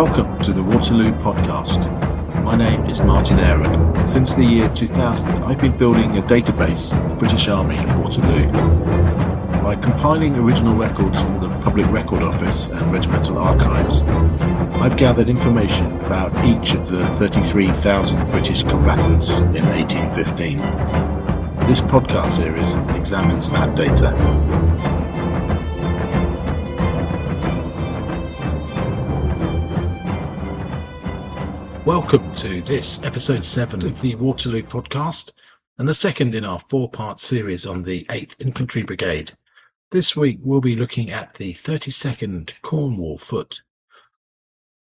Welcome to the Waterloo podcast. My name is Martin Aaron. Since the year 2000, I've been building a database of the British Army at Waterloo. By compiling original records from the Public Record Office and regimental archives, I've gathered information about each of the 33,000 British combatants in 1815. This podcast series examines that data. Welcome to this episode 7 of the Waterloo podcast and the second in our 4-part series on the 8th Infantry Brigade. This week we'll be looking at the 32nd Cornwall Foot.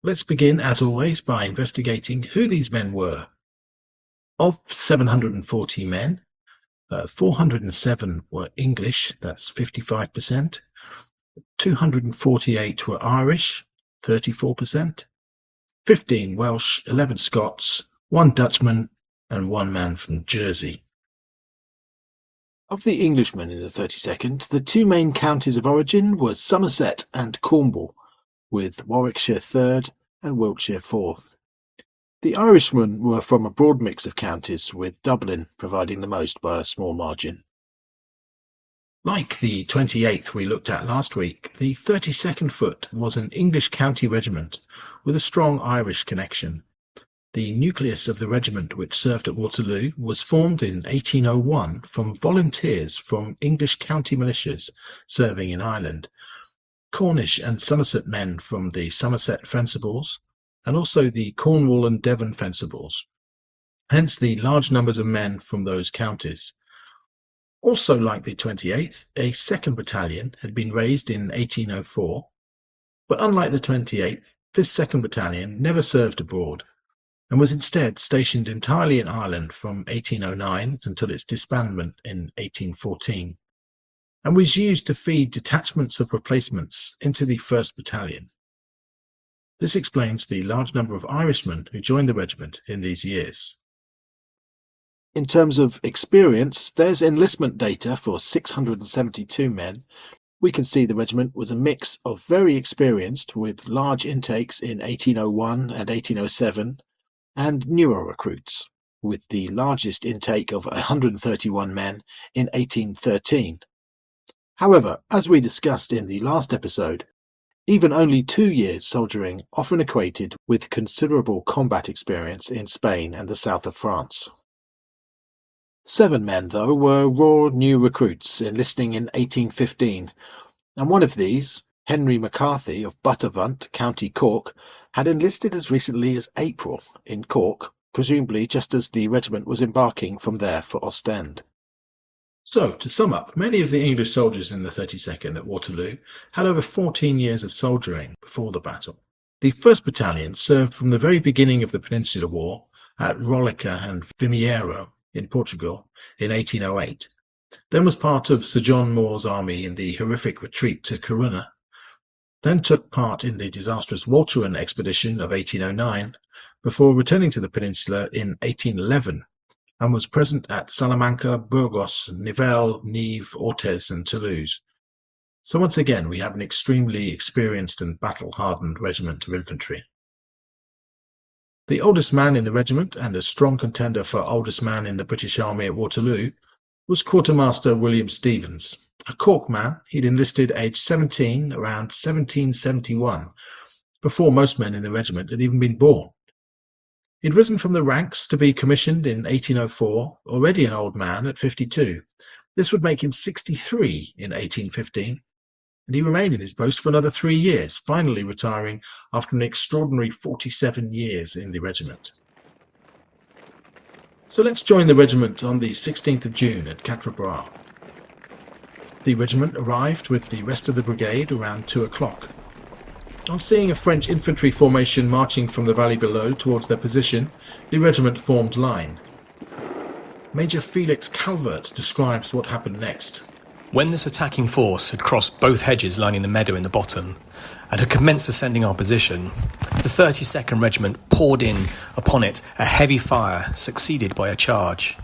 Let's begin as always by investigating who these men were. Of 740 men, 407 were English, that's 55%, 248 were Irish, 34%, 15 Welsh, 11 Scots, 1 Dutchman, and 1 man from Jersey. Of the Englishmen in the 32nd, the 2 main counties of origin were Somerset and Cornwall, with Warwickshire 3rd and Wiltshire 4th. The Irishmen were from a broad mix of counties, with Dublin providing the most by a small margin. Like the 28th we looked at last week, the 32nd Foot was an English county regiment with a strong Irish connection. The nucleus of the regiment which served at Waterloo was formed in 1801 from volunteers from English county militias serving in Ireland, Cornish and Somerset men from the Somerset Fencibles, and also the Cornwall and Devon Fencibles, hence the large numbers of men from those counties. Also like the 28th, a 2nd Battalion had been raised in 1804, but unlike the 28th, this 2nd Battalion never served abroad and was instead stationed entirely in Ireland from 1809 until its disbandment in 1814, and was used to feed detachments of replacements into the 1st Battalion. This explains the large number of Irishmen who joined the regiment in these years. In terms of experience, there's enlistment data for 672 men. We can see the regiment was a mix of very experienced with large intakes in 1801 and 1807 and newer recruits with the largest intake of 131 men in 1813. However, as we discussed in the last episode, even only 2 years soldiering often equated with considerable combat experience in Spain and the south of France. 7 men, though, were raw new recruits enlisting in 1815, and one of these, Henry McCarthy of Buttervunt, County Cork, had enlisted as recently as April in Cork, presumably just as the regiment was embarking from there for Ostend. So, to sum up, many of the English soldiers in the 32nd at Waterloo had over 14 years of soldiering before the battle. The 1st Battalion served from the very beginning of the Peninsular War at Rolica and Vimiero in Portugal in 1808, then was part of Sir John Moore's army in the horrific retreat to Corunna, then took part in the disastrous Walcheren expedition of 1809, before returning to the peninsula in 1811, and was present at Salamanca, Burgos, Nivelles, Nimes, Orthez and Toulouse. So once again we have an extremely experienced and battle-hardened regiment of infantry. The oldest man in the regiment, and a strong contender for oldest man in the British Army at Waterloo, was Quartermaster William Stevens. A Cork man, he'd enlisted aged 17 around 1771, before most men in the regiment had even been born. He'd risen from the ranks to be commissioned in 1804, already an old man at 52. This would make him 63 in 1815. And he remained in his post for another 3 years, finally retiring after an extraordinary 47 years in the regiment. So let's join the regiment on the 16th of June at Quatre Bras. The regiment arrived with the rest of the brigade around 2 o'clock. On seeing a French infantry formation marching from the valley below towards their position, the regiment formed line. Major Felix Calvert describes what happened next. When this attacking force had crossed both hedges lining the meadow in the bottom and had commenced ascending our position, the 32nd Regiment poured in upon it a heavy fire succeeded by a charge.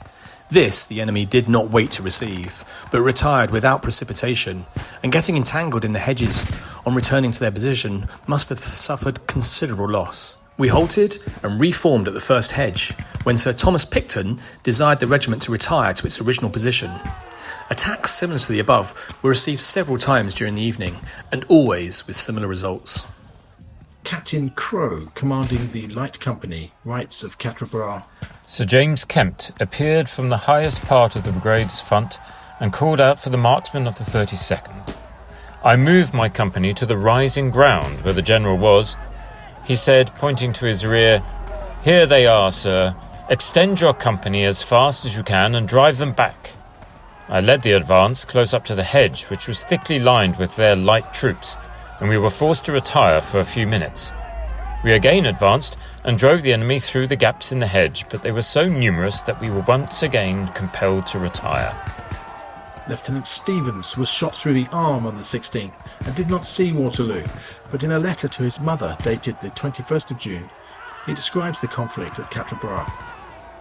This the enemy did not wait to receive, but retired without precipitation, and getting entangled in the hedges on returning to their position must have suffered considerable loss. We halted and reformed at the first hedge, when Sir Thomas Picton desired the regiment to retire to its original position. Attacks similar to the above were received several times during the evening, and always with similar results. Captain Crowe, commanding the light company, writes of Quatre Bras. Sir James Kempt appeared from the highest part of the brigade's front and called out for the marksmen of the 32nd. I moved my company to the rising ground where the general was. He said, pointing to his rear, "Here they are, sir. Extend your company as fast as you can and drive them back." I led the advance close up to the hedge, which was thickly lined with their light troops, and we were forced to retire for a few minutes. We again advanced and drove the enemy through the gaps in the hedge, but they were so numerous that we were once again compelled to retire. Lieutenant Stevens was shot through the arm on the 16th and did not see Waterloo, but in a letter to his mother dated the 21st of June, he describes the conflict at Quatre Bras.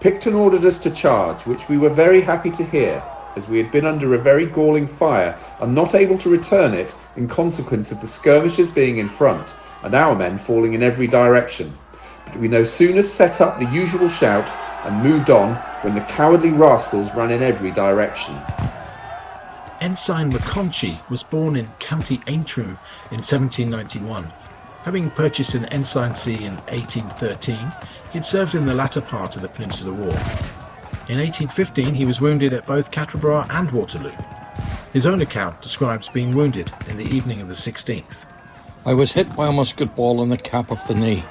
Picton ordered us to charge, which we were very happy to hear, as we had been under a very galling fire and not able to return it in consequence of the skirmishers being in front and our men falling in every direction. But we no sooner set up the usual shout and moved on when the cowardly rascals ran in every direction. Ensign McConchy was born in County Antrim in 1791. Having purchased an ensigncy in 1813, he had served in the latter part of the Peninsular War. In 1815 he was wounded at both Quatre Bras and Waterloo. His own account describes being wounded in the evening of the 16th. I was hit by a musket ball in the cap of the knee.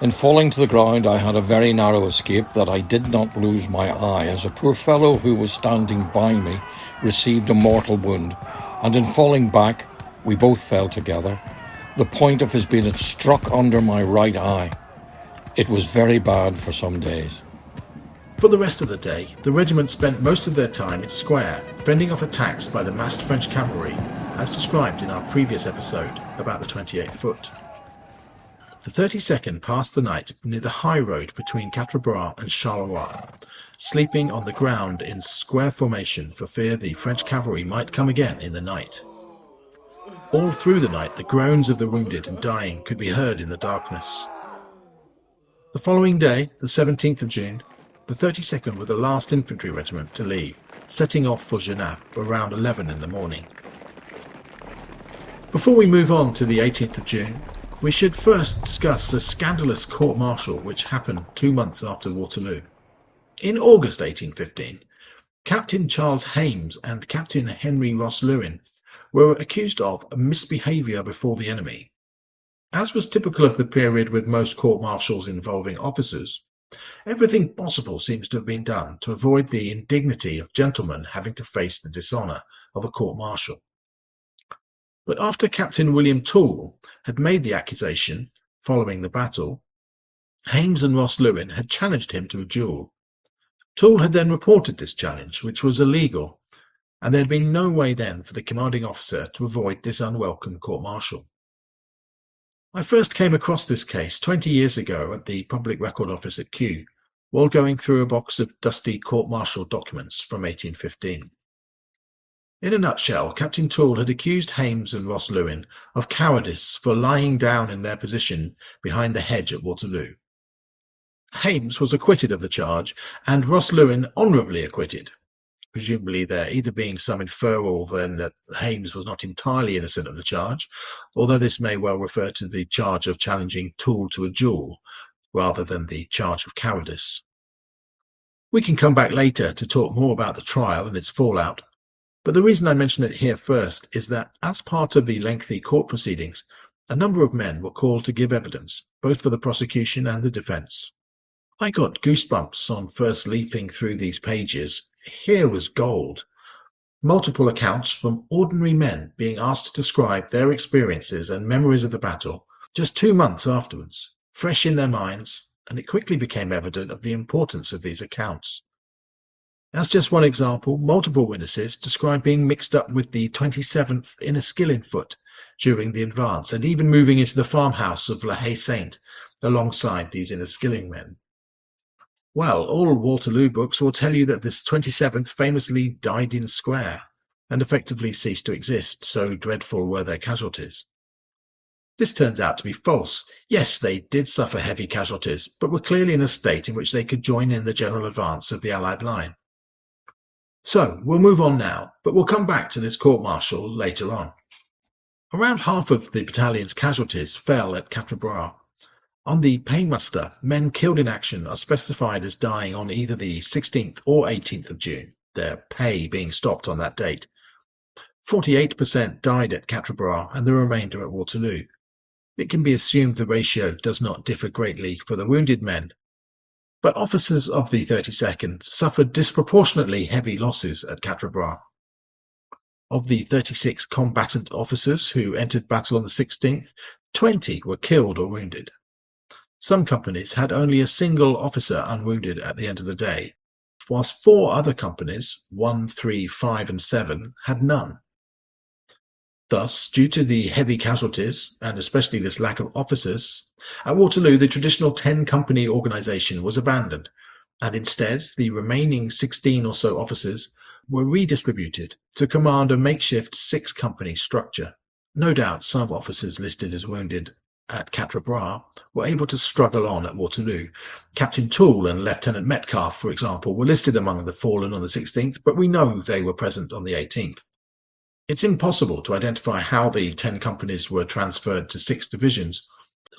In falling to the ground I had a very narrow escape that I did not lose my eye, as a poor fellow who was standing by me received a mortal wound, and in falling back we both fell together. The point of his bayonet struck under my right eye. It was very bad for some days. For the rest of the day, the regiment spent most of their time in square, fending off attacks by the massed French cavalry, as described in our previous episode about the 28th Foot. The 32nd passed the night near the high road between Quatre Bras and Charleroi, sleeping on the ground in square formation for fear the French cavalry might come again in the night. All through the night the groans of the wounded and dying could be heard in the darkness. The following day, the 17th of June, the 32nd were the last infantry regiment to leave, setting off for Genappe around 11 in the morning. Before we move on to the 18th of June, we should first discuss the scandalous court-martial which happened 2 months after Waterloo. In August 1815, Captain Charles Hames and Captain Henry Ross Lewin were accused of misbehaviour before the enemy. As was typical of the period with most court-martials involving officers, everything possible seems to have been done to avoid the indignity of gentlemen having to face the dishonour of a court-martial. But after Captain William Toole had made the accusation following the battle, Hames and Ross Lewin had challenged him to a duel. Toole had then reported this challenge, which was illegal, and there had been no way then for the commanding officer to avoid this unwelcome court-martial. I first came across this case 20 years ago at the Public Record Office at Kew, while going through a box of dusty court-martial documents from 1815. In a nutshell, Captain Toole had accused Hames and Ross Lewin of cowardice for lying down in their position behind the hedge at Waterloo. Hames was acquitted of the charge, and Ross Lewin honourably acquitted, presumably there either being some inferral then that Hames was not entirely innocent of the charge, although this may well refer to the charge of challenging Toole to a duel, rather than the charge of cowardice. We can come back later to talk more about the trial and its fallout, but the reason I mention it here first is that, as part of the lengthy court proceedings, a number of men were called to give evidence, both for the prosecution and the defence. I got goosebumps on first leafing through these pages. Here was gold. Multiple accounts from ordinary men being asked to describe their experiences and memories of the battle just 2 months afterwards, fresh in their minds, and it quickly became evident of the importance of these accounts. As just one example, multiple witnesses described being mixed up with the 27th in a skilling foot during the advance, and even moving into the farmhouse of La Haye Saint alongside these Inniskilling men. Well, all Waterloo books will tell you that this 27th famously died in square and effectively ceased to exist, so dreadful were their casualties. This turns out to be false. Yes, they did suffer heavy casualties, but were clearly in a state in which they could join in the general advance of the Allied line. So, we'll move on now, but we'll come back to this court-martial later on. Around half of the battalion's casualties fell at Quatre Bras. On the paymuster, men killed in action are specified as dying on either the 16th or 18th of June, their pay being stopped on that date. 48% died at Quatre Bras and the remainder at Waterloo. It can be assumed the ratio does not differ greatly for the wounded men, but officers of the 32nd suffered disproportionately heavy losses at Quatre Bras. Of the 36 combatant officers who entered battle on the 16th, 20 were killed or wounded. Some companies had only a single officer unwounded at the end of the day, whilst 4 other companies, 1, 3, 5 and 7, had none. Thus, due to the heavy casualties, and especially this lack of officers, at Waterloo the traditional 10-company organisation was abandoned, and instead the remaining 16 or so officers were redistributed to command a makeshift 6-company structure. No doubt some officers listed as wounded at Quatre Bras were able to struggle on at Waterloo. Captain Toole and Lieutenant Metcalfe, for example, were listed among the fallen on the 16th, but we know they were present on the 18th. It's impossible to identify how the 10 companies were transferred to 6 divisions,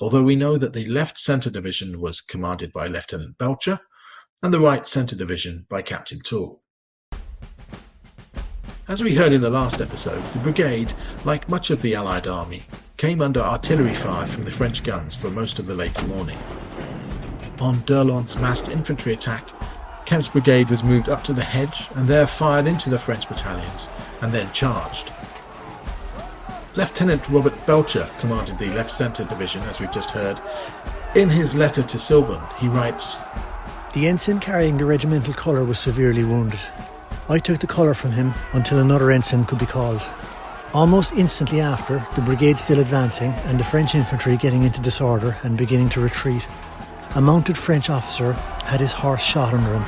although we know that the left centre division was commanded by Lieutenant Belcher and the right centre division by Captain Toole. As we heard in the last episode, the brigade, like much of the Allied army, came under artillery fire from the French guns for most of the later morning. On D'Erlon's massed infantry attack, Kempt's brigade was moved up to the hedge and there fired into the French battalions and then charged. Lieutenant Robert Belcher commanded the left centre division, as we've just heard. In his letter to Silburn, he writes, "The ensign carrying the regimental colour was severely wounded. I took the colour from him until another ensign could be called. Almost instantly after, the brigade still advancing and the French infantry getting into disorder and beginning to retreat. A mounted French officer had his horse shot under him.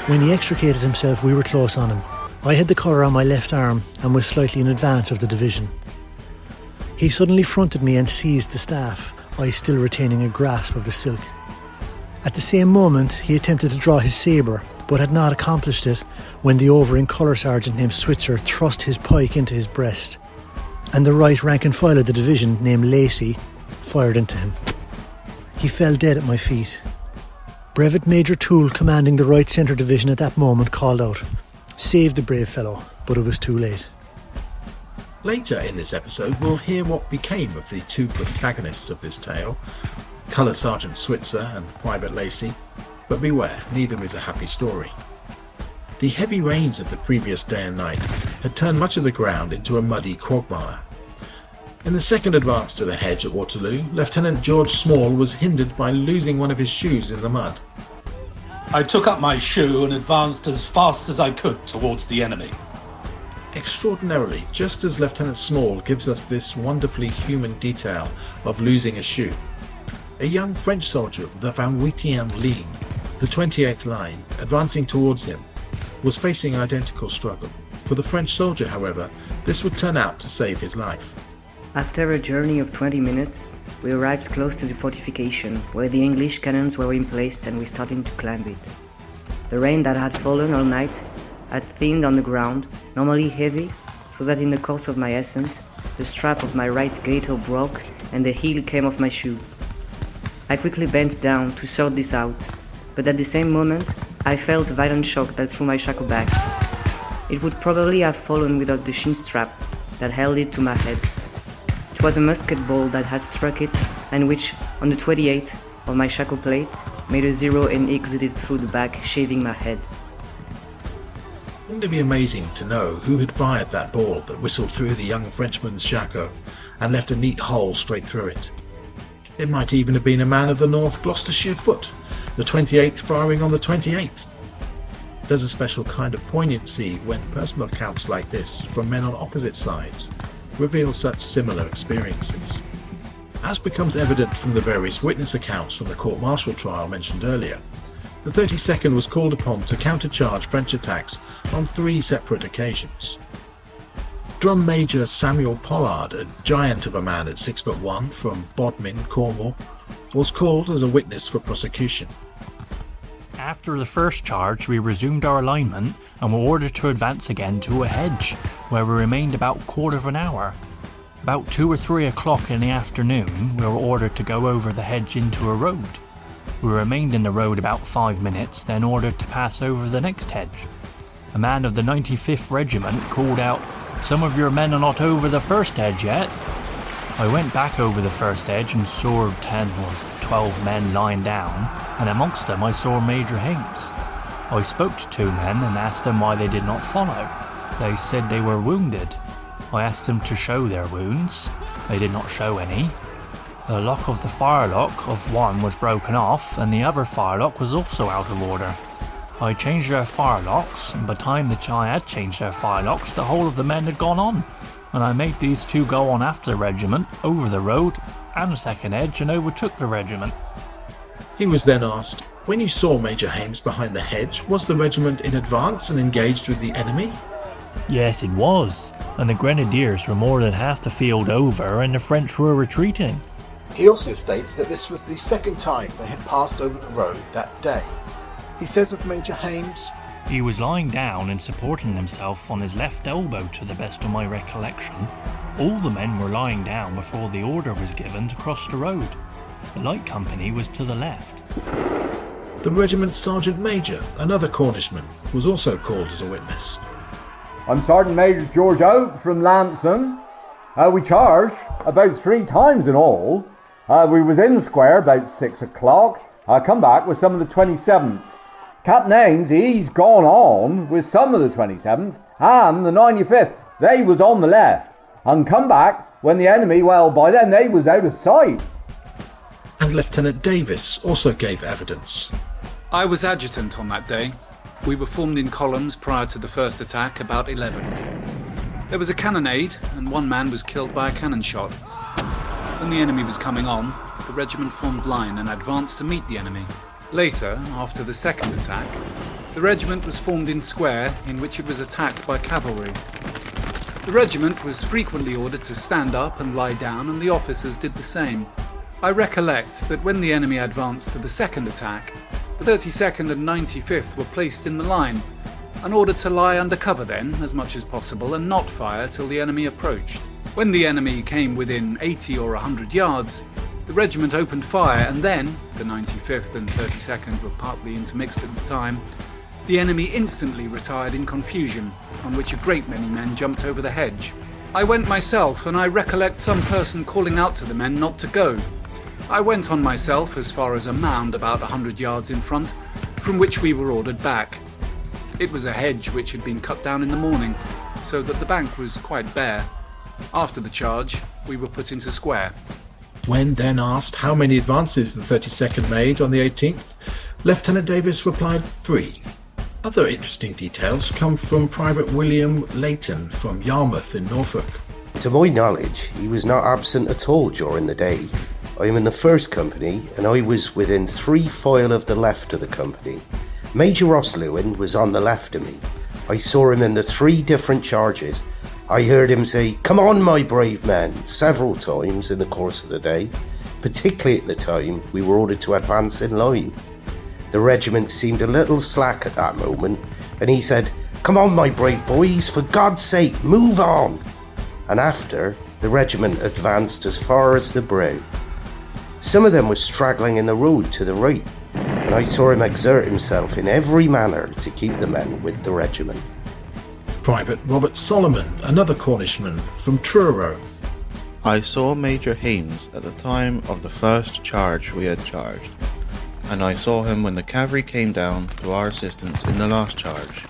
When he extricated himself, we were close on him. I had the colour on my left arm and was slightly in advance of the division. He suddenly fronted me and seized the staff, I still retaining a grasp of the silk. At the same moment, he attempted to draw his sabre, but had not accomplished it when the over-in colour sergeant named Switzer thrust his pike into his breast, and the right rank and file of the division, named Lacey, fired into him. He fell dead at my feet. Brevet Major Toole, commanding the right centre division at that moment, called out, 'Save the brave fellow,' but it was too late." Later in this episode, we'll hear what became of the 2 protagonists of this tale, Colour Sergeant Switzer and Private Lacey, but beware, neither is a happy story. The heavy rains of the previous day and night had turned much of the ground into a muddy quagmire. In the second advance to the hedge at Waterloo, Lieutenant George Small was hindered by losing one of his shoes in the mud. "I took up my shoe and advanced as fast as I could towards the enemy." Extraordinarily, just as Lieutenant Small gives us this wonderfully human detail of losing a shoe, a young French soldier of the 28e Ligne, the 28th line, advancing towards him, was facing identical struggle. For the French soldier, however, this would turn out to save his life. After a journey of 20 minutes, we arrived close to the fortification, where the English cannons were emplaced and we started to climb it. The rain that had fallen all night had thinned on the ground, normally heavy, so that in the course of my ascent, the strap of my right gaiter broke and the heel came off my shoe. I quickly bent down to sort this out, but at the same moment, I felt a violent shock that threw my shako back. It would probably have fallen without the shin strap that held it to my head. It was a musket ball that had struck it, and which, on the 28th of my shako plate, made a 0 and exited through the back, shaving my head. Wouldn't it be amazing to know who had fired that ball that whistled through the young Frenchman's shako and left a neat hole straight through it? It might even have been a man of the North Gloucestershire Foot, the 28th firing on the 28th. There's a special kind of poignancy when personal accounts like this from men on opposite sides reveal such similar experiences. As becomes evident from the various witness accounts from the court-martial trial mentioned earlier, the 32nd was called upon to countercharge French attacks on 3 separate occasions. Drum Major Samuel Pollard, a giant of a man at 6'1" from Bodmin, Cornwall, was called as a witness for prosecution. After the first charge, we resumed our alignment and were ordered to advance again to a hedge, where we remained about a quarter of an hour. About 2 or 3 o'clock in the afternoon, we were ordered to go over the hedge into a road. We remained in the road about 5 minutes, then ordered to pass over the next hedge. A man of the 95th Regiment called out, "Some of your men are not over the first hedge yet." I went back over the first hedge and saw 10 or 12 men lying down, and amongst them I saw Major Hames. I spoke to 2 men and asked them why they did not follow. They said they were wounded. I asked them to show their wounds. They did not show any. The lock of the firelock of one was broken off, and the other firelock was also out of order. I changed their firelocks, and by the time that I had changed their firelocks, the whole of the men had gone on, and I made these 2 go on after the regiment, over the road and the second edge, and overtook the regiment. He was then asked, "When you saw Major Hames behind the hedge, was the regiment in advance and engaged with the enemy?" Yes, it was, and the Grenadiers were more than half the field over, and the French were retreating. He also states that this was the second time they had passed over the road that day. He says of Major Hames, He was lying down and supporting himself on his left elbow to the best of my recollection. All the men were lying down before the order was given to cross the road. The light company was to the left. The regiment's Sergeant Major, another Cornishman, was also called as a witness. I'm Sergeant Major George Oak from Lansing. We charged about 3 times in all. We was in the square about 6 o'clock. I come back with some of the 27th. Captain Haynes, he's gone on with some of the 27th and the 95th. They was on the left and come back when the enemy, well, by then they was out of sight. And Lieutenant Davis also gave evidence. I was adjutant on that day. We were formed in columns prior to the first attack, about 11. There was a cannonade and 1 man was killed by a cannon shot. When the enemy was coming on, the regiment formed line and advanced to meet the enemy. Later, after the second attack, the regiment was formed in square in which it was attacked by cavalry. The regiment was frequently ordered to stand up and lie down, and the officers did the same. I recollect that when the enemy advanced to the second attack, the 32nd and 95th were placed in the line and ordered to lie under cover then, as much as possible, and not fire till the enemy approached. When the enemy came within 80 or 100 yards, the regiment opened fire, and then, the 95th and 32nd were partly intermixed at the time, the enemy instantly retired in confusion, on which a great many men jumped over the hedge. I went myself, and I recollect some person calling out to the men not to go. I went on myself as far as a mound about 100 yards in front, from which we were ordered back. It was a hedge which had been cut down in the morning, so that the bank was quite bare. After the charge, we were put into square. When then asked how many advances the 32nd made on the 18th, Lieutenant Davis replied 3. Other interesting details come from Private William Leighton from Yarmouth in Norfolk. To my knowledge, he was not absent at all during the day. I am in the 1st company, and I was within 3 file of the left of the company. Major Ross Lewin was on the left of me. I saw him in the 3 different charges. I heard him say, "Come on, my brave men," several times in the course of the day, particularly at the time we were ordered to advance in line. The regiment seemed a little slack at that moment, and he said, "Come on, my brave boys, for God's sake, move on." And after, the regiment advanced as far as the brow. Some of them were straggling in the road to the right, and I saw him exert himself in every manner to keep the men with the regiment. Private Robert Solomon, another Cornishman from Truro. I saw Major Hames at the time of the first charge we had charged, and I saw him when the cavalry came down to our assistance in the last charge.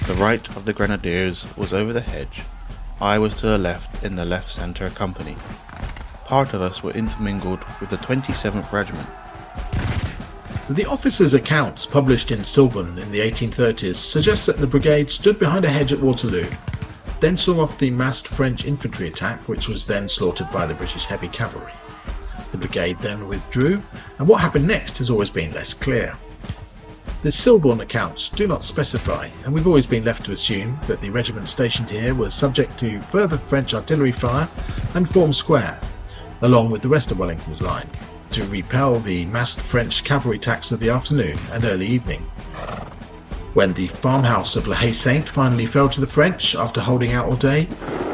The right of the Grenadiers was over the hedge. I was to the left in the left centre company. Part of us were intermingled with the 27th Regiment. The officers' accounts published in Silburn in the 1830s suggest that the brigade stood behind a hedge at Waterloo, then saw off the massed French infantry attack, which was then slaughtered by the British heavy cavalry. The brigade then withdrew, and what happened next has always been less clear. The Silborne accounts do not specify, and we've always been left to assume that the regiment stationed here was subject to further French artillery fire and formed square, along with the rest of Wellington's line, to repel the massed French cavalry attacks of the afternoon and early evening. When the farmhouse of La Haye-Saint finally fell to the French after holding out all day,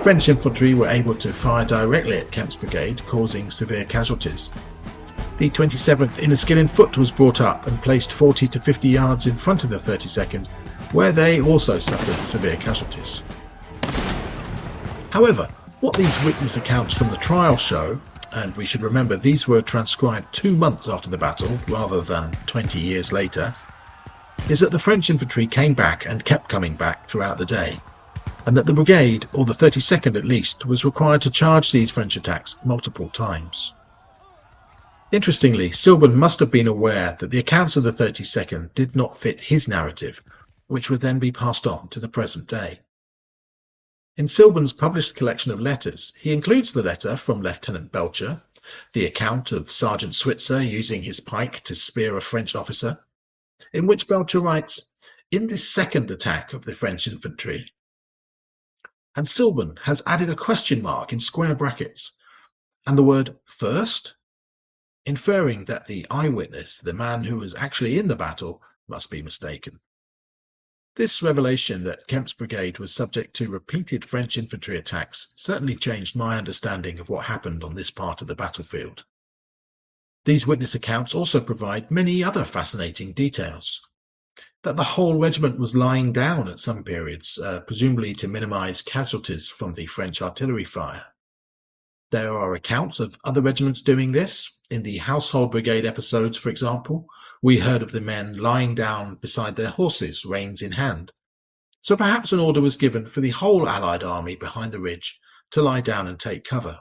French infantry were able to fire directly at Kempt's brigade, causing severe casualties. The 27th Inniskillen Foot was brought up and placed 40 to 50 yards in front of the 32nd, where they also suffered severe casualties. However, what these witness accounts from the trial show, and we should remember these were transcribed 2 months after the battle rather than 20 years later, is that the French infantry came back and kept coming back throughout the day, and that the brigade, or the 32nd at least, was required to charge these French attacks multiple times. Interestingly, Silborne must have been aware that the accounts of the 32nd did not fit his narrative, which would then be passed on to the present day. In Silborne's published collection of letters, he includes the letter from Lieutenant Belcher, the account of Sergeant Switzer using his pike to spear a French officer, in which Belcher writes, "In this second attack of the French infantry," and Silborne has added a question mark in square brackets, and the word "first," inferring that the eyewitness, the man who was actually in the battle, must be mistaken. This revelation that Kempt's brigade was subject to repeated French infantry attacks certainly changed my understanding of what happened on this part of the battlefield. These witness accounts also provide many other fascinating details. That the whole regiment was lying down at some periods, presumably to minimise casualties from the French artillery fire. There are accounts of other regiments doing this. In the Household Brigade episodes, for example, we heard of the men lying down beside their horses, reins in hand. So perhaps an order was given for the whole Allied army behind the ridge to lie down and take cover.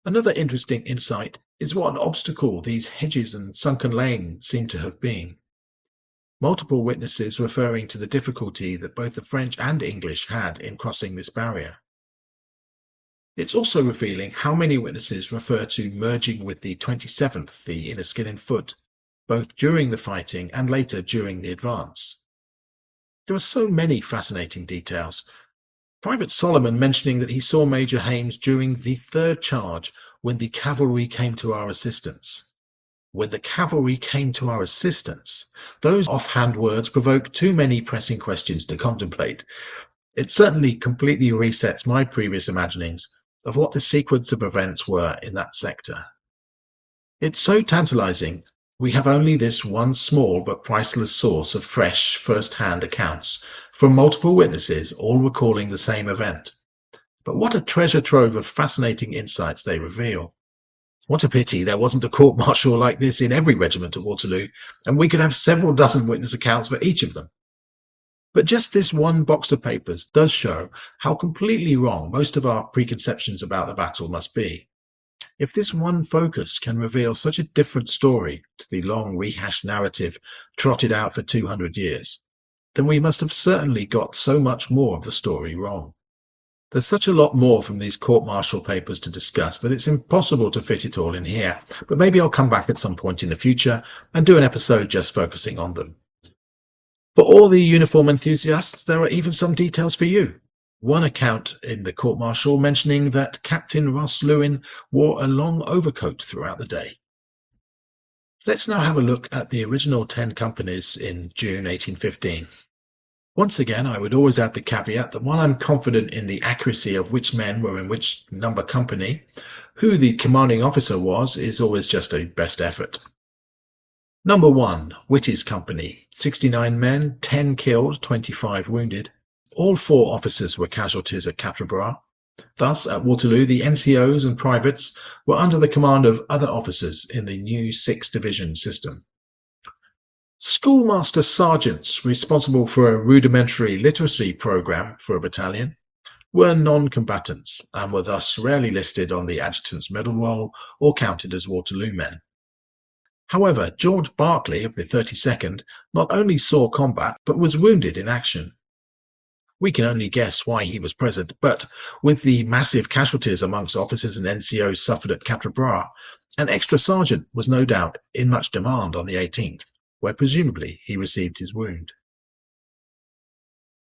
Another interesting insight is what an obstacle these hedges and sunken lanes seem to have been. Multiple witnesses referring to the difficulty that both the French and English had in crossing this barrier. It's also revealing how many witnesses refer to merging with the 27th, the Inniskillen Foot, both during the fighting and later during the advance. There are so many fascinating details. Private Solomon mentioning that he saw Major Hames during the third charge when the cavalry came to our assistance. When the cavalry came to our assistance, those offhand words provoke too many pressing questions to contemplate. It certainly completely resets my previous imaginings of what the sequence of events were in that sector. It's so tantalizing we have only this one small but priceless source of fresh, first-hand accounts from multiple witnesses all recalling the same event. But what a treasure trove of fascinating insights they reveal. What a pity there wasn't a court-martial like this in every regiment at Waterloo, and we could have several dozen witness accounts for each of them. But just this one box of papers does show how completely wrong most of our preconceptions about the battle must be. If this one focus can reveal such a different story to the long rehashed narrative trotted out for 200 years, then we must have certainly got so much more of the story wrong. There's such a lot more from these court-martial papers to discuss that it's impossible to fit it all in here, but maybe I'll come back at some point in the future and do an episode just focusing on them. For all the uniform enthusiasts, there are even some details for you. One account in the court-martial mentioning that Captain Ross Lewin wore a long overcoat throughout the day. Let's now have a look at the original 10 companies in June 1815. Once again, I would always add the caveat that while I'm confident in the accuracy of which men were in which number company, who the commanding officer was is always just a best effort. Number 1, Whitty's Company, 69 men, 10 killed, 25 wounded. All 4 officers were casualties at Quatre Bras. Thus, at Waterloo, the NCOs and privates were under the command of other officers in the new 6th Division system. Schoolmaster sergeants, responsible for a rudimentary literacy program for a battalion, were non-combatants and were thus rarely listed on the adjutant's medal roll or counted as Waterloo men. However, George Barclay of the 32nd not only saw combat but was wounded in action. We can only guess why he was present, but with the massive casualties amongst officers and NCOs suffered at Quatre Bras, an extra sergeant was no doubt in much demand on the 18th, where presumably he received his wound.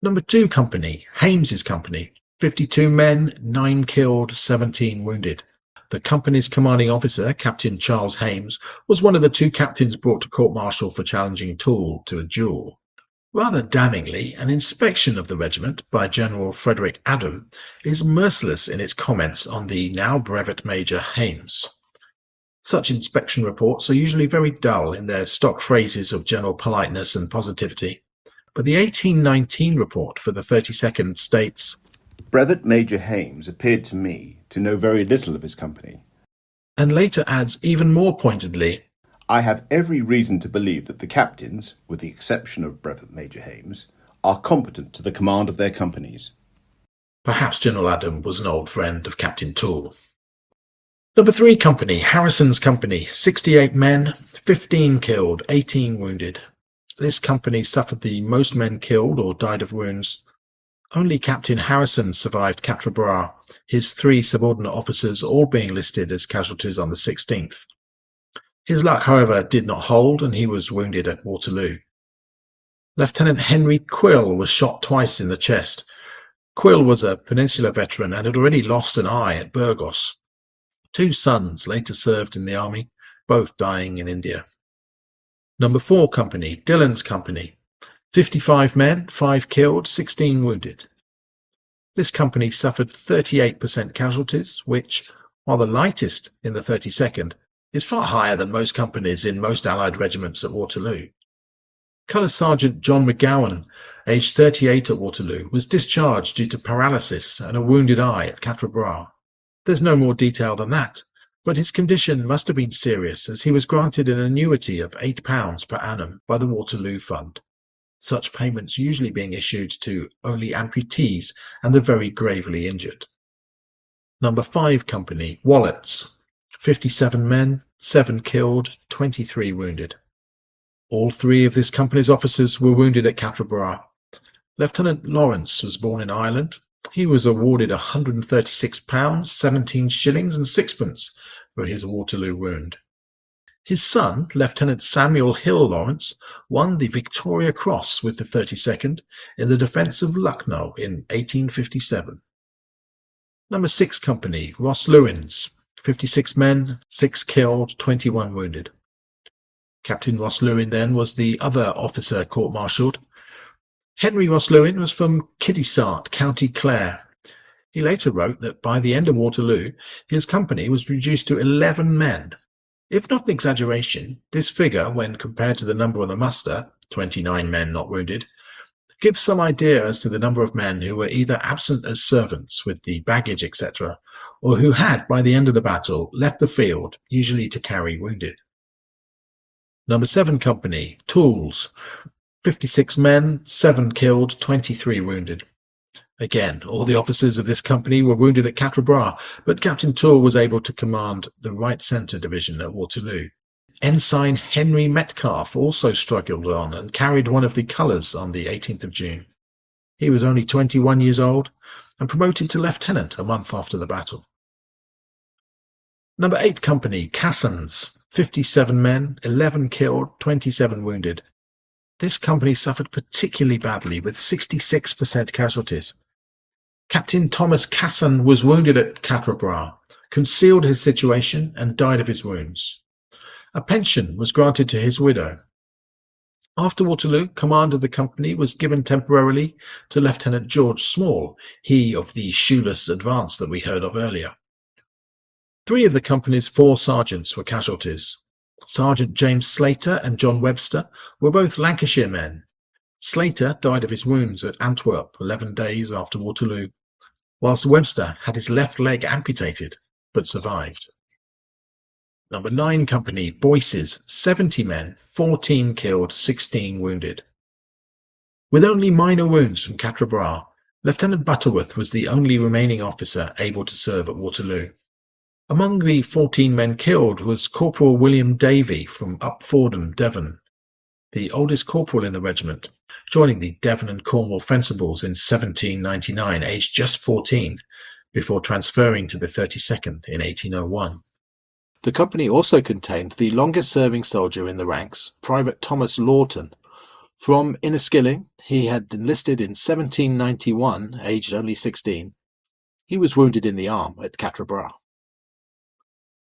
Number 2 Company, Hames's company, 52 men, 9 killed, 17 wounded. The company's commanding officer, Captain Charles Hames, was one of the 2 captains brought to court-martial for challenging Toole to a duel. Rather damningly, an inspection of the regiment by General Frederick Adam is merciless in its comments on the now Brevet Major Hames. Such inspection reports are usually very dull in their stock phrases of general politeness and positivity, but the 1819 report for the 32nd states, Brevet Major Hames appeared to me to know very little of his company, and later adds even more pointedly, I have every reason to believe that the captains, with the exception of Brevet Major Hames, are competent to the command of their companies. Perhaps General Adam was an old friend of Captain Toole. Number 3 Company, Harrison's company, 68 men, 15 killed, 18 wounded. This company suffered the most men killed or died of wounds. Only Captain Harrison survived Quatre Bras, his 3 subordinate officers all being listed as casualties on the 16th. His luck, however, did not hold, and he was wounded at Waterloo. Lieutenant Henry Quill was shot twice in the chest. Quill was a Peninsular veteran and had already lost an eye at Burgos. 2 sons later served in the army, both dying in India. Number 4 Company, Dillon's company, 55 men, 5 killed, 16 wounded. This company suffered 38% casualties, which, while the lightest in the 32nd, is far higher than most companies in most Allied regiments at Waterloo. Colour Sergeant John McGowan, aged 38 at Waterloo, was discharged due to paralysis and a wounded eye at Quatre Bras. There's no more detail than that, but his condition must have been serious, as he was granted an annuity of £8 per annum by the Waterloo Fund, such payments usually being issued to only amputees and the very gravely injured. Number 5 Company, Wallet's, 57 men, 7 killed, 23 wounded. All 3 of this company's officers were wounded at Quatre Bras. Lieutenant Lawrence was born in Ireland. He was awarded £136, 17 shillings and sixpence for his Waterloo wound. His son, Lieutenant Samuel Hill Lawrence, won the Victoria Cross with the 32nd in the defence of Lucknow in 1857. Number 6 Company, Ross Lewins, 56 men, 6 killed, 21 wounded. Captain Ross Lewin then was the other officer court-martialed. Henry Ross Lewin was from Kiddysart, County Clare. He later wrote that by the end of Waterloo, his company was reduced to 11 men. If not an exaggeration, this figure, when compared to the number on the muster, 29 men not wounded, gives some idea as to the number of men who were either absent as servants with the baggage, etc., or who had, by the end of the battle, left the field, usually to carry wounded. Number 7 Company, Tools, 56 men, 7 killed, 23 wounded. Again, all the officers of this company were wounded at Quatre Bras, but Captain Toole was able to command the right centre division at Waterloo. Ensign Henry Metcalfe also struggled on and carried one of the colours on the 18th of June. He was only 21 years old and promoted to lieutenant a month after the battle. Number 8 Company, Cassons, 57 men, 11 killed, 27 wounded. This company suffered particularly badly with 66% casualties. Captain Thomas Casson was wounded at Quatre Bras, concealed his situation and died of his wounds. A pension was granted to his widow. After Waterloo, command of the company was given temporarily to Lieutenant George Small, he of the shoeless advance that we heard of earlier. 3 of the company's 4 sergeants were casualties. Sergeant James Slater and John Webster were both Lancashire men. Slater died of his wounds at Antwerp 11 days after Waterloo, whilst Webster had his left leg amputated, but survived. Number 9 Company, Boyce's, 70 men, 14 killed, 16 wounded. With only minor wounds from Quatre Bras, Lieutenant Butterworth was the only remaining officer able to serve at Waterloo. Among the 14 men killed was Corporal William Davy from Upfordham, Devon, the oldest corporal in the regiment, joining the Devon and Cornwall Fencibles in 1799, aged just 14, before transferring to the 32nd in 1801. The company also contained the longest-serving soldier in the ranks, Private Thomas Lawton. From Inniskilling, he had enlisted in 1791, aged only 16. He was wounded in the arm at Quatre Bras.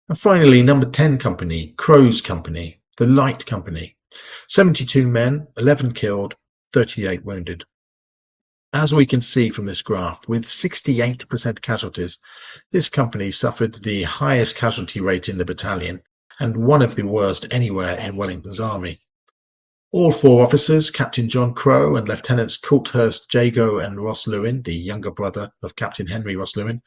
And finally, number 10 company, Crow's company, the light company. 72 men, 11 killed, 38 wounded. As we can see from this graph, with 68% casualties, this company suffered the highest casualty rate in the battalion and one of the worst anywhere in Wellington's army. All 4 officers, Captain John Crow and Lieutenants Coulthurst, Jago and Ross Lewin, the younger brother of Captain Henry Ross Lewin,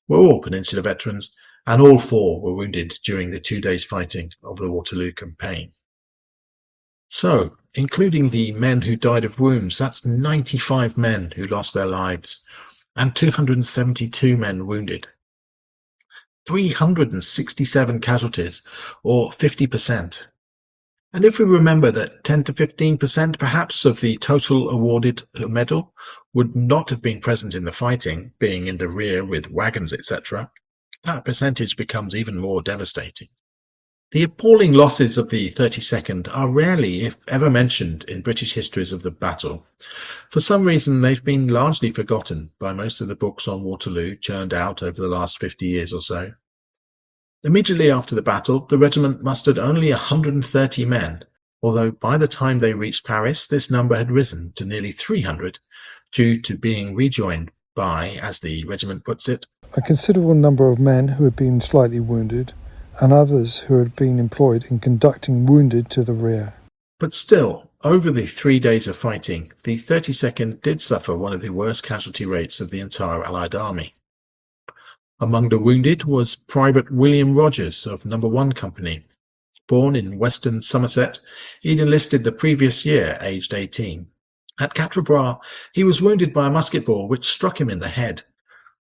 were all Peninsula veterans, and all 4 were wounded during the 2 days fighting of the Waterloo campaign. So, including the men who died of wounds, that's 95 men who lost their lives, and 272 men wounded. 367 casualties, or 50%. And if we remember that 10 to 15% perhaps of the total awarded medal would not have been present in the fighting, being in the rear with wagons, etc., that percentage becomes even more devastating. The appalling losses of the 32nd are rarely, if ever, mentioned in British histories of the battle. For some reason, they've been largely forgotten by most of the books on Waterloo churned out over the last 50 years or so. Immediately after the battle, the regiment mustered only 130 men, although by the time they reached Paris, this number had risen to nearly 300, due to being rejoined by, as the regiment puts it, a considerable number of men who had been slightly wounded, and others who had been employed in conducting wounded to the rear. But still, over the 3 days of fighting, the 32nd did suffer one of the worst casualty rates of the entire Allied army. Among the wounded was Private William Rogers of No. 1 Company. Born in western Somerset, he'd enlisted the previous year, aged 18. At Quatre Bras, he was wounded by a musket ball which struck him in the head.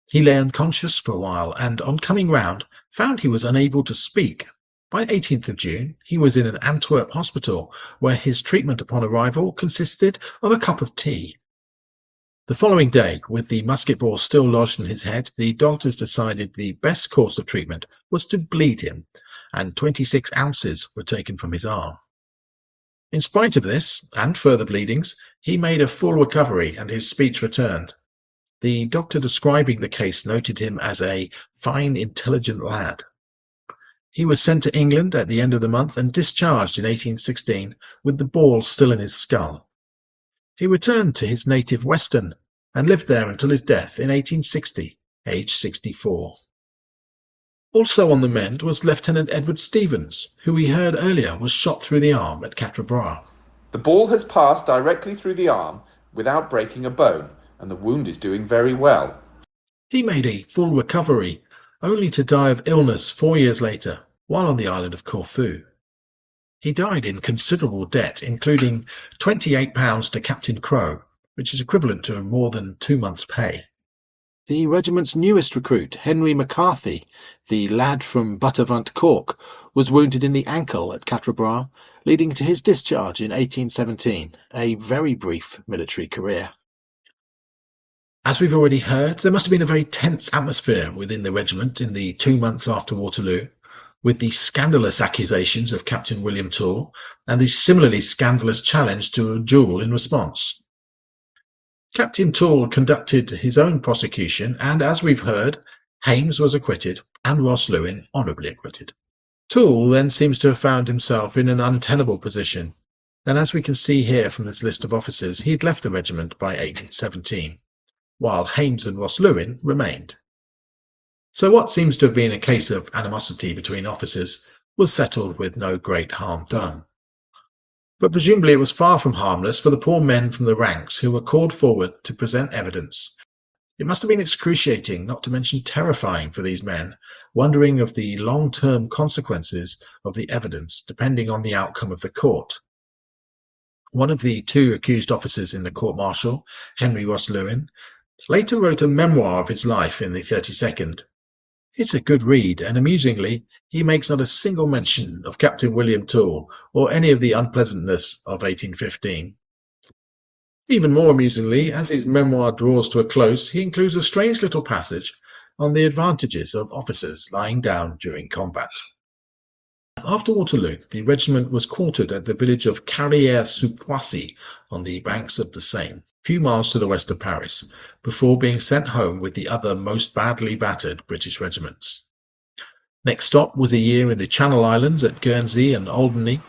He lay unconscious for a while, and on coming round, found he was unable to speak. By 18th of June, he was in an Antwerp hospital, where his treatment upon arrival consisted of a cup of tea. The following day, with the musket ball still lodged in his head, the doctors decided the best course of treatment was to bleed him, and 26 ounces were taken from his arm. In spite of this, and further bleedings, he made a full recovery and his speech returned. The doctor describing the case noted him as a fine, intelligent lad. He was sent to England at the end of the month and discharged in 1816 with the ball still in his skull. He returned to his native Weston and lived there until his death in 1860, aged 64. Also on the mend was Lieutenant Edward Stevens, who we heard earlier was shot through the arm at Quatre Bras. The ball has passed directly through the arm without breaking a bone, and the wound is doing very well. He made a full recovery, only to die of illness 4 years later, while on the island of Corfu. He died in considerable debt, including £28 to Captain Crow, which is equivalent to more than 2 months' pay. The regiment's newest recruit, Henry McCarthy, the lad from Buttervunt, Cork, was wounded in the ankle at Quatre Bras, leading to his discharge in 1817, a very brief military career. As we've already heard, there must have been a very tense atmosphere within the regiment in the 2 months after Waterloo, with the scandalous accusations of Captain William Toole and the similarly scandalous challenge to a duel in response. Captain Toole conducted his own prosecution, and as we've heard, Hames was acquitted and Ross Lewin honourably acquitted. Toole then seems to have found himself in an untenable position, and as we can see here from this list of officers, he had left the regiment by 1817. While Hames and Ross Lewin remained. So what seems to have been a case of animosity between officers was settled with no great harm done. But presumably it was far from harmless for the poor men from the ranks who were called forward to present evidence. It must have been excruciating, not to mention terrifying, for these men, wondering of the long-term consequences of the evidence depending on the outcome of the court. One of the 2 accused officers in the court-martial, Henry Ross Lewin, later wrote a memoir of his life in the 32nd. It's a good read, and amusingly, he makes not a single mention of Captain William Toole or any of the unpleasantness of 1815. Even more amusingly, as his memoir draws to a close, he includes a strange little passage on the advantages of officers lying down during combat. After Waterloo, the regiment was quartered at the village of Carrière-sous-Poissy on the banks of the Seine, a few miles to the west of Paris, before being sent home with the other most badly battered British regiments. Next stop was a year in the Channel Islands at Guernsey and Alderney,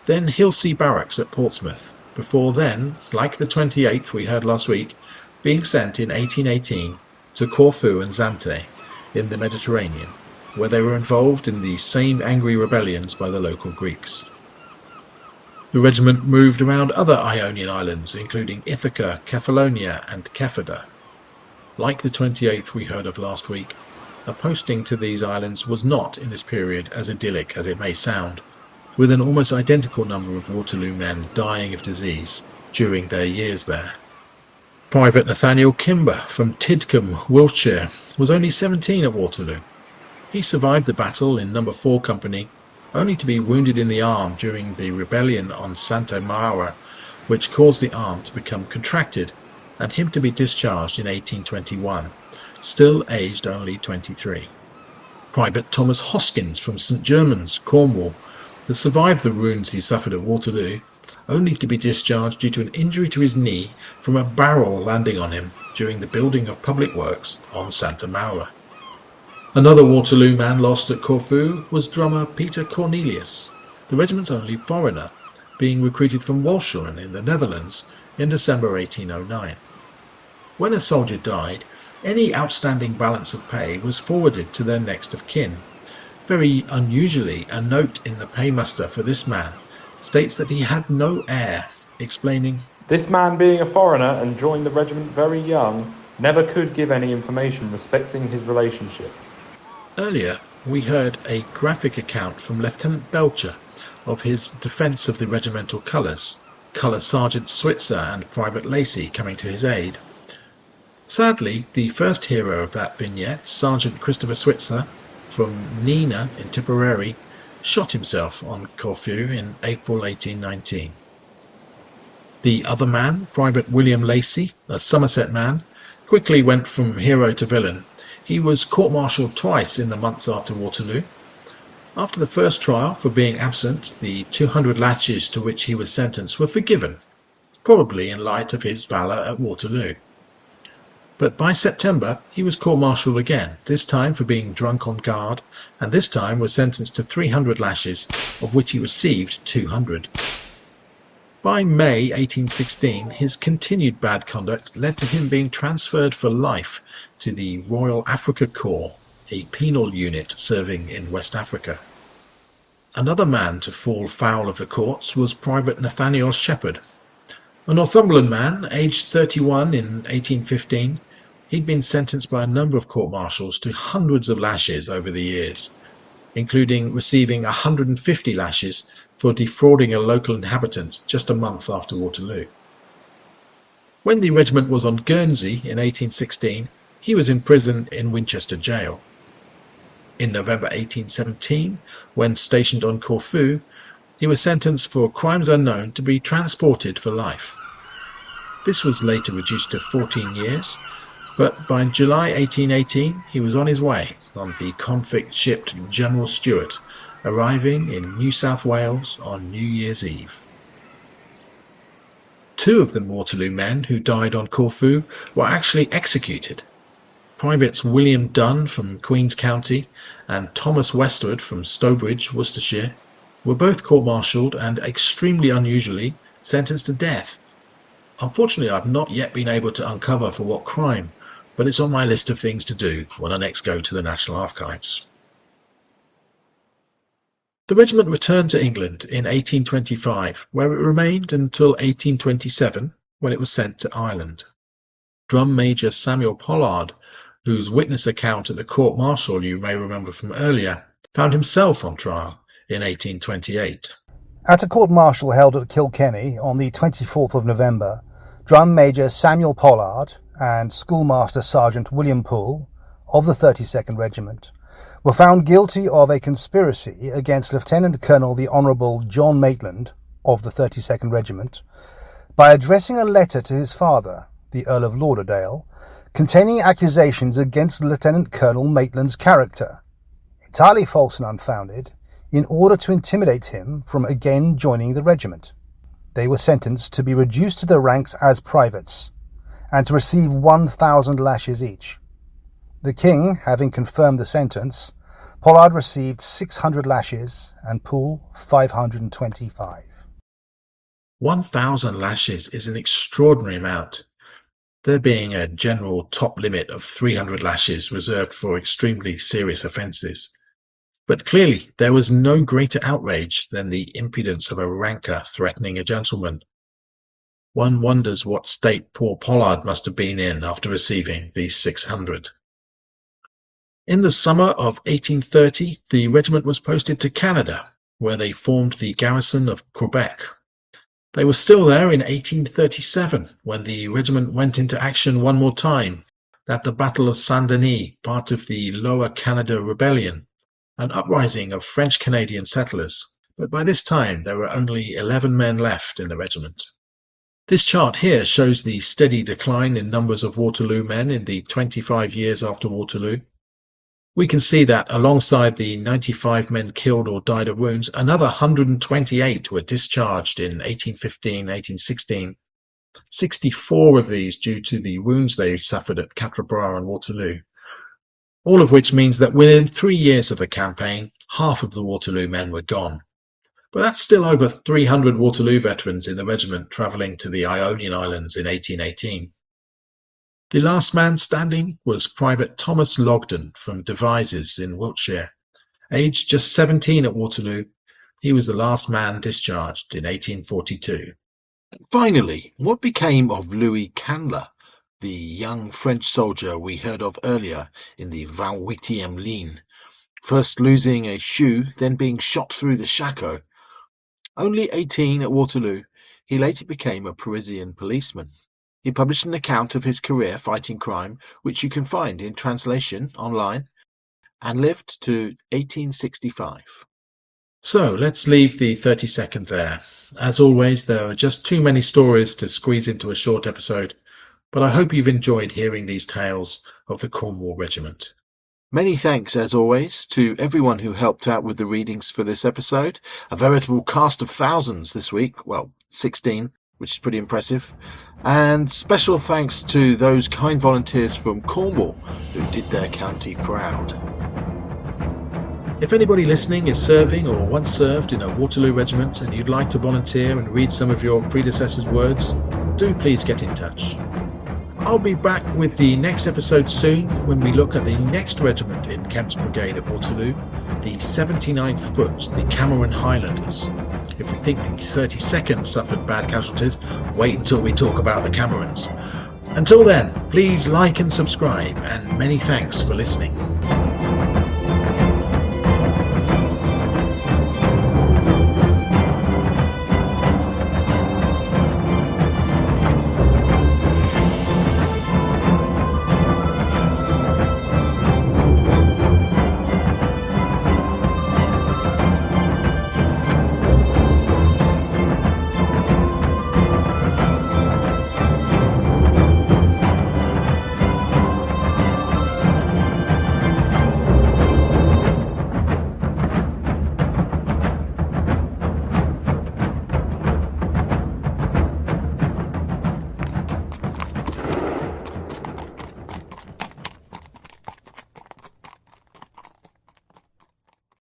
then Hilsea Barracks at Portsmouth, before then, like the 28th we heard last week, being sent in 1818 to Corfu and Zante in the Mediterranean, where they were involved in the same angry rebellions by the local Greeks. The regiment moved around other Ionian islands, including Ithaca, Kefalonia and Kefada. Like the 28th we heard of last week, a posting to these islands was not in this period as idyllic as it may sound, with an almost identical number of Waterloo men dying of disease during their years there. Private Nathaniel Kimber from Tidcombe, Wiltshire, was only 17 at Waterloo. He survived the battle in No. 4 Company, only to be wounded in the arm during the rebellion on Santa Maura, which caused the arm to become contracted and him to be discharged in 1821, still aged only 23. Private Thomas Hoskins from St. Germans, Cornwall, that survived the wounds he suffered at Waterloo, only to be discharged due to an injury to his knee from a barrel landing on him during the building of public works on Santa Maura. Another Waterloo man lost at Corfu was drummer Peter Cornelius, the regiment's only foreigner, being recruited from Walcheren in the Netherlands in December 1809. When a soldier died, any outstanding balance of pay was forwarded to their next of kin. Very unusually, a note in the paymaster for this man states that he had no heir, explaining, "This man being a foreigner and joined the regiment very young, never could give any information respecting his relationship." Earlier, we heard a graphic account from Lieutenant Belcher of his defence of the regimental colours, Colour Sergeant Switzer and Private Lacey coming to his aid. Sadly, the first hero of that vignette, Sergeant Christopher Switzer, from Nina in Tipperary, shot himself on Corfu in April 1819. The other man, Private William Lacey, a Somerset man, quickly went from hero to villain. He was court-martialed twice in the months after Waterloo. After the first trial for being absent, the 200 lashes to which he was sentenced were forgiven, probably in light of his valour at Waterloo. But by September he was court-martialed again, this time for being drunk on guard, and this time was sentenced to 300 lashes, of which he received 200. By May 1816, his continued bad conduct led to him being transferred for life to the Royal Africa Corps, a penal unit serving in West Africa. Another man to fall foul of the courts was Private Nathaniel Shepherd. A Northumberland man, aged 31 in 1815, he'd been sentenced by a number of court-martials to hundreds of lashes over the years, including receiving 150 lashes for defrauding a local inhabitant just a month after Waterloo. When the regiment was on Guernsey in 1816, he was in prison in Winchester Jail. In November 1817, when stationed on Corfu, he was sentenced for crimes unknown to be transported for life. This was later reduced to 14 years, but by July 1818 he was on his way on the convict-ship General Stewart, arriving in New South Wales on New Year's Eve. Two of the Waterloo men who died on Corfu were actually executed. Privates William Dunn from Queen's County and Thomas Westwood from Stowbridge, Worcestershire, were both court-martialed and, extremely unusually, sentenced to death. Unfortunately, I've not yet been able to uncover for what crime, but it's on my list of things to do when I next go to the National Archives. The regiment returned to England in 1825, where it remained until 1827, when it was sent to Ireland. Drum Major Samuel Pollard, whose witness account at the court-martial you may remember from earlier, found himself on trial in 1828. At a court-martial held at Kilkenny on the 24th of November, Drum Major Samuel Pollard and Schoolmaster Sergeant William Poole, of the 32nd Regiment, were found guilty of a conspiracy against Lieutenant Colonel the Honourable John Maitland, of the 32nd Regiment, by addressing a letter to his father, the Earl of Lauderdale, containing accusations against Lieutenant Colonel Maitland's character, entirely false and unfounded, in order to intimidate him from again joining the regiment. They were sentenced to be reduced to their ranks as privates, and to receive 1,000 lashes each. The king having confirmed the sentence, Pollard received 600 lashes and Poole 525. 1,000 lashes is an extraordinary amount, there being a general top limit of 300 lashes reserved for extremely serious offences. But clearly there was no greater outrage than the impudence of a ranker threatening a gentleman. One wonders what state poor Pollard must have been in after receiving these 600. In the summer of 1830, the regiment was posted to Canada, where they formed the garrison of Quebec. They were still there in 1837, when the regiment went into action one more time at the Battle of Saint-Denis, part of the Lower Canada Rebellion, an uprising of French-Canadian settlers, but by this time there were only 11 men left in the regiment. This chart here shows the steady decline in numbers of Waterloo men in the 25 years after Waterloo. We can see that alongside the 95 men killed or died of wounds, another 128 were discharged in 1815, 1816, 64 of these due to the wounds they suffered at Quatre Bras and Waterloo. All of which means that within 3 years of the campaign, half of the Waterloo men were gone. But that's still over 300 Waterloo veterans in the regiment travelling to the Ionian Islands in 1818. The last man standing was Private Thomas Logden from Devizes in Wiltshire. Aged just 17 at Waterloo, he was the last man discharged in 1842. Finally, what became of Louis Candler, the young French soldier we heard of earlier in the 28e ligne, first losing a shoe, then being shot through the shako? Only 18 at Waterloo, he later became a Parisian policeman. He published an account of his career fighting crime, which you can find in translation online, and lived to 1865. So let's leave the 32nd there. As always, there are just too many stories to squeeze into a short episode, but I hope you've enjoyed hearing these tales of the Cornwall Regiment. Many thanks, as always, to everyone who helped out with the readings for this episode. A veritable cast of thousands this week, well, 16, which is pretty impressive. And special thanks to those kind volunteers from Cornwall who did their county proud. If anybody listening is serving or once served in a Waterloo regiment and you'd like to volunteer and read some of your predecessors' words, do please get in touch. I'll be back with the next episode soon when we look at the next regiment in Kempt's Brigade at Waterloo, the 79th Foot, the Cameron Highlanders. If we think the 32nd suffered bad casualties, wait until we talk about the Camerons. Until then, please like and subscribe, and many thanks for listening.